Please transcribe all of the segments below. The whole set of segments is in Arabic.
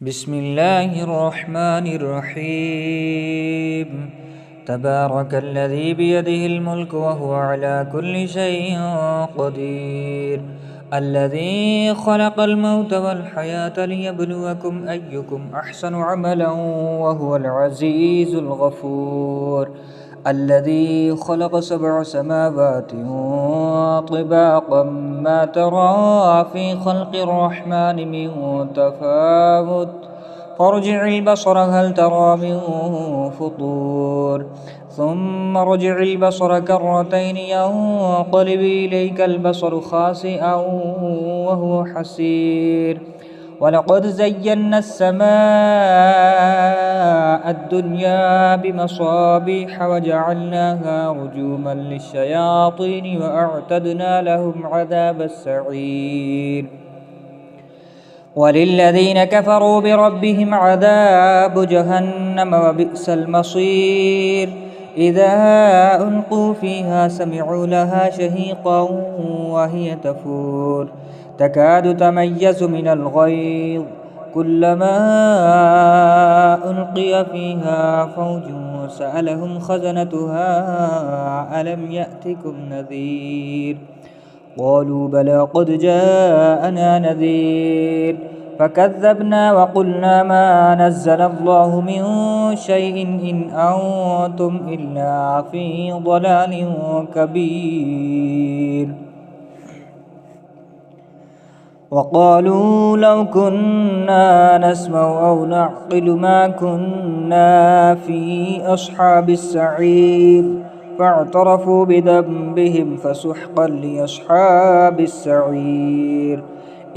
بسم الله الرحمن الرحيم. تبارك الذي بيده الملك وهو على كل شيء قدير، الذي خلق الموت والحياة ليبلوكم أيكم أحسن عملا وهو العزيز الغفور، الذي خلق 7 سماوات طباقا ما ترى في خلق الرحمن من تفاوت، فارجع البصر هل ترى من فطور، ثم ارجع البصر كرتين ينقلب إليك البصر خاسئا وهو حسير، ولقد زينا السماء الدنيا بمصابيح وجعلناها رجوما للشياطين وأعتدنا لهم عذاب السعير. وللذين كفروا بربهم عذاب جهنم وبئس المصير. إذا ألقوا فيها سمعوا لها شهيقا وهي تفور، تكاد تميز من الغيظ، كلما ألقي فيها فوج سألهم خزنتها ألم يأتكم نذير، قالوا بلى قد جاءنا نذير، فكذبنا وقلنا ما نزل الله من شيء إن أنتم إلا في ضلال كبير. وقالوا لو كنا نسمع أو نعقل ما كنا في أصحاب السعير، فاعترفوا بذنبهم فسحقا لأصحاب السعير.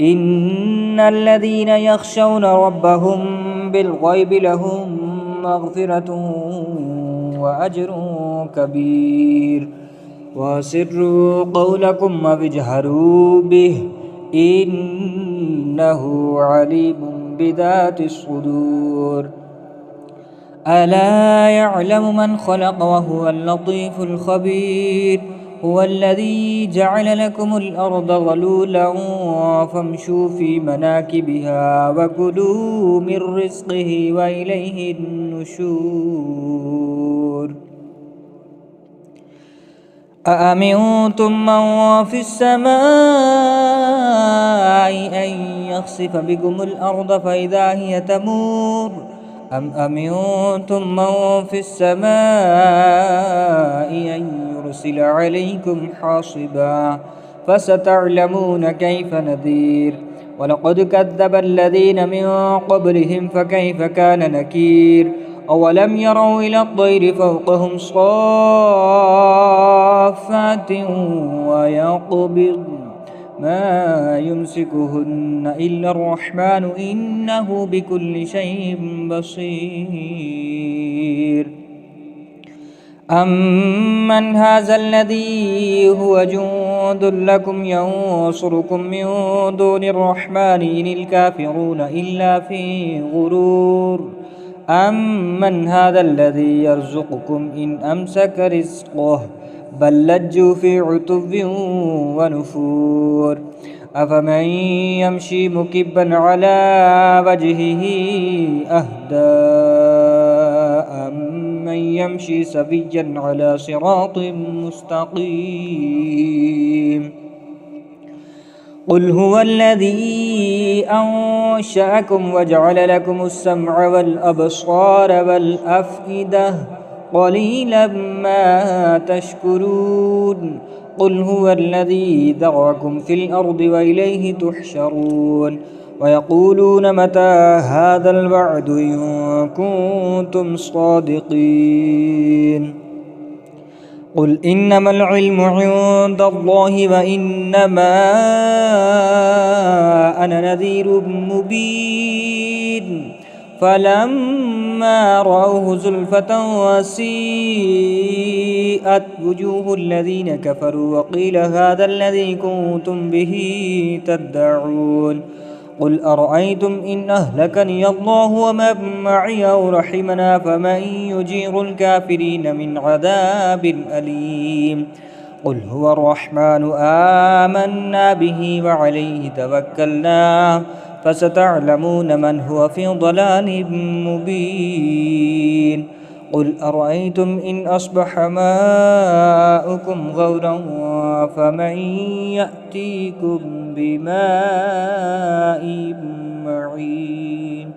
إن الذين يخشون ربهم بالغيب لهم مغفرة وأجر كبير. وأسروا قولكم واجهروا به إنه عليم بذات الصدور. ألا يعلم من خلق وهو اللطيف الخبير. هو الذي جعل لكم الأرض ظلولا فامشوا في مناكبها وكلوا من رزقه وإليه النشور. أأمنتم من في السماء أن يخسف بكم الأرض فإذا هي تمور، أم أمنتم من في السماء أن يرسل عليكم حاصبا، فستعلمون كيف نذير. ولقد كذب الذين من قبلهم فكيف كان نكير. أولم يروا إلى الطير فوقهم صافات ويقبض ما يمسكهن إلا الرحمن إنه بكل شيء بصير. أمن هذا الذي هو جند لكم ينصركم من دون الرحمن إن الكافرون إلا في غرور. أمن هذا الذي يرزقكم إن أمسك رزقه بل لجوا في عتب ونفور. أفمن يمشي مكبا على وجهه أهدى أمن يمشي سويا على صراط مستقيم. قل هو الذي أنشأكم وجعل لكم السمع والأبصار والأفئدة قليلا ما تشكرون. قل هو الذي ذرأكم في الأرض وإليه تحشرون. ويقولون متى هذا الوعد إن كنتم صادقين. قل إنما العلم عند الله وإنما أنا نذير مبين. فلما رأوه زلفة وسيئت وجوه الذين كفروا وقيل هذا الذي كنتم به تدعون. قل أرأيتم إن أهلكني الله ومن معي أو رحمنا فمن يجير الكافرين من عذاب أليم. قل هو الرحمن آمنا به وعليه توكلنا فستعلمون من هو في ضلال مبين قل أرأيتم إن أصبح ماؤكم غورا فمن يأتيكم بماء معين.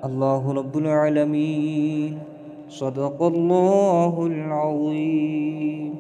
الله رب العالمين. صدق الله العظيم.